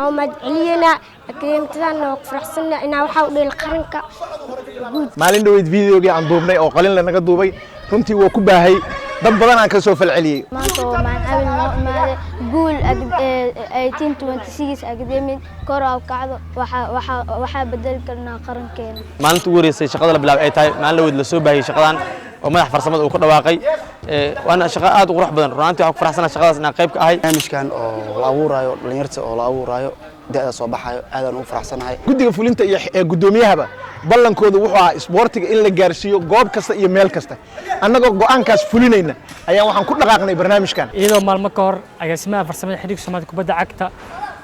مدعينا كلمتنا وفرحنا إنه وحاول القرنك maalin dhaweyd videogii aan duubnay oo qalin lanaga duubay runtii wuu ku baahay dad badan aan ka soo falceliyay maanta maan caawin noo imaade guul 1826 academy kor u kacdo waxa bedel karnaa qarankeena maalinta ugu horeysay shaqada la bilaabay ay tahay maalin dhaweyd la soo baahiyay shaqadan oo madax farsamada uu ku dhawaaqay waana shaqo aad u qurux badan runtii waxaan ku faraxsanahay shaqadaas inaan qayb ka ahay barnaamijkan oo la abuurayo dhalinyarta oo la abuurayo da'da soo baxayo aad aan u faraxsanahay guddiga fulinta iyo gudoomiyahaba ballankoodu wuxuu ahaa isboortiga in la gaarsiiyo goob kasta iyo meel kasta annagoo go'aankaas fulinayna ayaa waxaan ku dhaqaaqnay barnaamijkan iyadoo maalmo ka hor agaasimaha farsamada xiriirka Soomaaliya kubadda cagta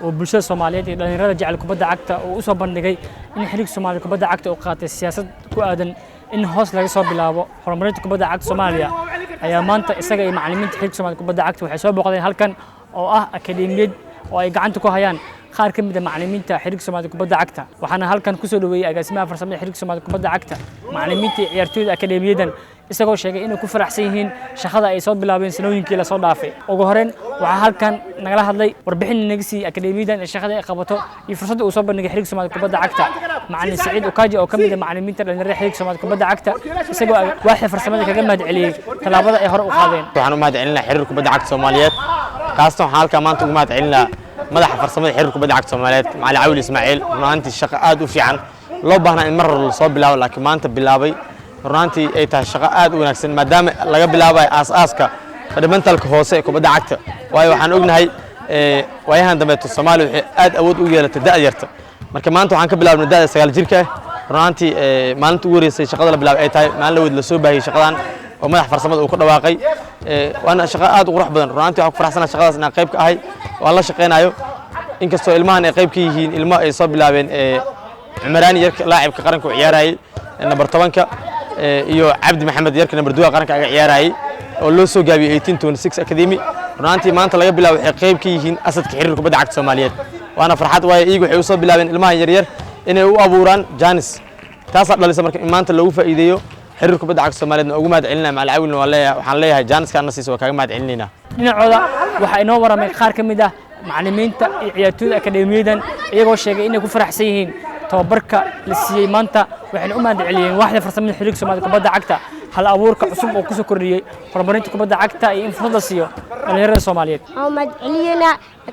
oo bulshada Soomaaliyeed iyo dhalinyarada jecel kubadda cagta oo u soo bandhigay in xiriirka Soomaaliya kubadda cagta uu qaatay siyaasad ku aadan in hoos laga soo bilaabo horumarinta kubadda cagta Soomaaliya ayaa maanta isaga iyo macallimiinta xiriirka Soomaaliya kubadda cagta waxay soo booqdeen halkan oo ah akademiyad oo ay gacanta ku hayaan qaar ka mid ah macallimiinta xiriirka Soomaaliya kubadda cagta waxaana halkan ku soo dhaweeyay agaasimaha farsamada xiriirka Soomaaliya kubadda cagta macallimiinta ciyaartooyda akademiyadan isagoo sheegay inay ku faraxsan yihiin shaqada ay soo bilaabeen sanooyinkii la soo dhaafay ugu horeen waxa halkan nagala hadlay warbixin naga siiyay akademiyadan ee shaqada ay qabato iyo fursadda uu soo bandhigay xiriirka Soomaaliya kubadda cagta macallin Saciid Ukaaji oo ka mid ah macallimiinta dhalinyarada xiriirka Soomaaliya kubadda cagta isagoo waaxda farsamada kaga mahadceliyay talaabada ay hore u qaadeen waxaan u mahadcelinayaa xiriirka kubadda cagta Soomaaliyeed kaasoo halka maanta ugu mahadcelinayaa madaxa farsamada xiriirka kubadda cagta Soomaaliyeed Macallin Caawil Ismaaciil runtii shaqo aad u fiican loo baahnaa in mar la soo bilaabo laakiin maanta bilaabay runtii ay tahay shaqo aad u wanaagsan maadaama laga bilaabay aasaaska fundamentalka hoose ee kubadda cagta waayo waxaan ognahay waayahan dambe Soomaaliya waxay aad awood u yeelatay da'da yarta marka maanta waxaan ka bilaabnay da'da 9 jirka runtii maalinta ugu horeysay shaqada la bilaabay ay tahay maalin dhaweyd la soo baahiyay shaqadan oo madax farsamada uu ku dhawaaqay waana shaqo aad u qurux badan runtii waxaan ku faraxsanahay shaqadaas inaan qayb ka ahay waan la shaqeynayo inkastoo ilmahan ay qayb ka yihiin ilmo ay soo bilaabeen Cumaraani yarka laacibka qaranka u ciyaarayay number 10 iyo Cabdi Maxamed yarka number 2 qaranka aga ciyaarayay oo loo soo gaabiyay 1826 academy runtii maanta laga bilaabo waxay qayb ka yihiin asadka xiriirka kubadda cagta Soomaaliyeed waana farxad waaye iyagu waxay u soo bilaabeen ilmaha yar yar inay u abuuraan Janis taas dhalisa marka in maanta lagu faa'iideeyo xiriirka kubadda cagta Soomaaliyeed ugu mahadcelinaa Macallin Caawilna waxaan leeyahay Janiska anasiis waa kaaga mahadcelinaynaa dhinacooda waxa inoo waramay qaar ka mid ah macallimiinta iyo ciyaartooyda akademiyadan iyagoo sheegay inay ku faraxsan yihiin tababarka la siiyay maanta waxayna u mahadceliyeen waaxda farsamada xiriirka Soomaaliya kubadda cagta hal abuurka cusub oo ku soo kordhiyay horumarinta kubadda cagta iyo in fursad la siiyo dhalinyarada Soomaaliyeed مدعينا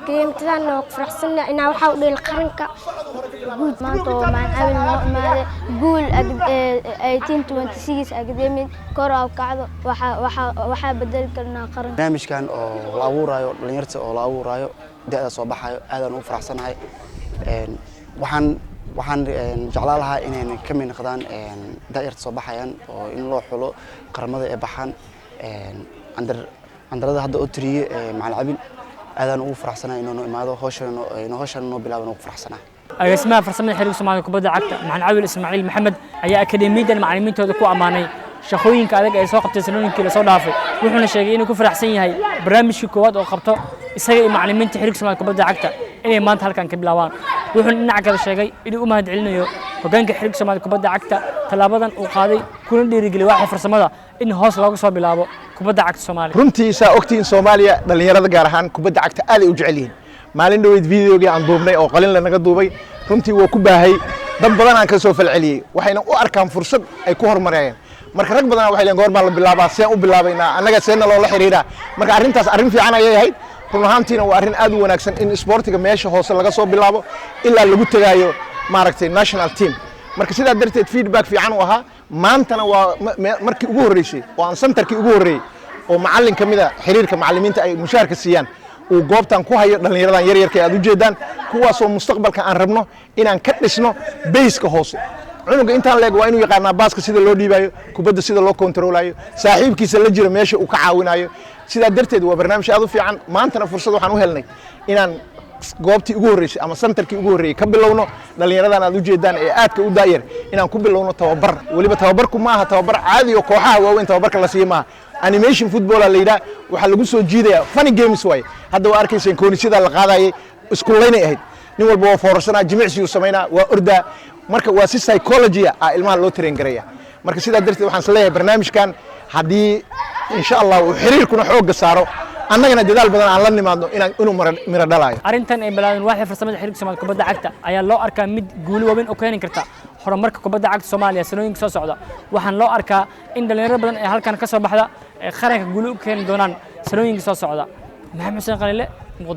كلمتنا وفرحنا إنه وحاول القرنك maanta maan caawin noo imaade guul 1826 academy kor u kacdo waxa bedel karnaa qaranka barnaamijkan oo la abuurayo dhalinyarta oo la abuurayo da'da soo baxayo aad aan u faraxsanahay waxaan jeclaan lahaa inay ka mid noqdaan da'yarta soo baxayaan oo in loo xulo qaramada ay baxaan andarada hadda oo tiriyay Macallin Cabil aad aan ugu faraxsanahay inuu imaado hawshan noo bilaabano ugu faraxsanahay agaasimaha farsamada xiriirka Soomaaliya kubadda cagta Macallin Caawil Ismaaciil Maxamed ayaa akademiyadan macallimiintooda ku amaanay shaqooyinka adag ay soo qabtay sanooyinkii la soo dhaafay wuxuuna sheegay inuu ku faraxsan yahay barnaamijkii koowaad oo qabto isaga iyo macallimiinta xiriirka Soomaaliya kubadda cagta inay maanta halkan ka bilaabaan wuxuuna dhinaca kale sheegay inuu u mahadcelinayo hoggaanka xiriirka Soomaaliya kubadda cagta talaabadan uu qaaday kuna dhiirigeliyay waaxda farsamada in hoos looga soo bilaabo kubadda cagta Soomaaliya runtii saa ogtiin Soomaaliya dhalinyarada gaar ahaan kubadda cagta aad ay u jecel yihiin maalin dhaweyd videogii aan duubnay oo qalin lanaga duubay runtii wuu ku baahay dad badan aan ka soo falceliyay waxayna u arkaan fursad ay ku horumarayaan marka rag badan waxay leen goorma la bilaabaa seen u bilaabaynaa annaga seen loola xiriiraa marka arrintaas arrin fiican ayay ahayd run ahaantiina waa arrin aad u wanaagsan in isboortiga meesha hoose laga soo bilaabo ilaa lagu tagaayo maaragtay national team marka sidaa darteed feedback fiican u ahaa maantana waa markii ugu horeysay oo aan centerkii ugu horeeyay oo macallin ka mid ah xiriirka macallimiinta ay mushaarka siiyaan uu goobtan ku hayo dhalinyaradan yar yarka aad u jeedaan kuwaasoo mustaqbalka aan rabno inaan ka dhisno base-ka hoose cunuga intaan leeg waa inuu yaqaanaa baaska sida loo dhiibayo kubadda sida loo kontroolayo saaxiibkiisa la jira meesha uu ka caawinayo sidaa darteed waa barnaamij aad u fiican maantana fursad waxaan u helnay inaan goobtii ugu horeysay ama centerkii ugu horeeyay ka bilowno dhalinyaradan aad u jeedaan ee aadka u daayar inaan ku bilowno tababar waliba tababarku maaha tababar caadi oo kooxaha waaweyn tababarka la siiyo maaha animation football la yiraahdo waxa lagu soo jiidaya funny games way hadda waa arkayseen koonisida la qaadayay iskuuleynay ahayd nin walba waa foorsanaa jimicsi uu sameynaa waa orda marka waa si psychology ah ilmaha loo train gareeya marka sidaa darteed waxaan isleeyahay barnaamijkan haddii insha Allah uu xiriirkuna xoog saaro annagana dadaal badan aan la nimaadno inuu miro dhalayo. arrintan ay bilaabeen waaxda farsamada xiriirka Soomaaliya kubadda cagta ayaa loo arkaa mid guulo waaweyn oo keeni karta horumarka kubadda cagta Soomaaliya sanooyinka soo socda. waxaan loo arkaa in dhalinyaro badan ay halkan ka soo baxda qaranka guulo u keeni doonaan sanooyinka soo socda. maxamed xuseen qalile, Muqdisho.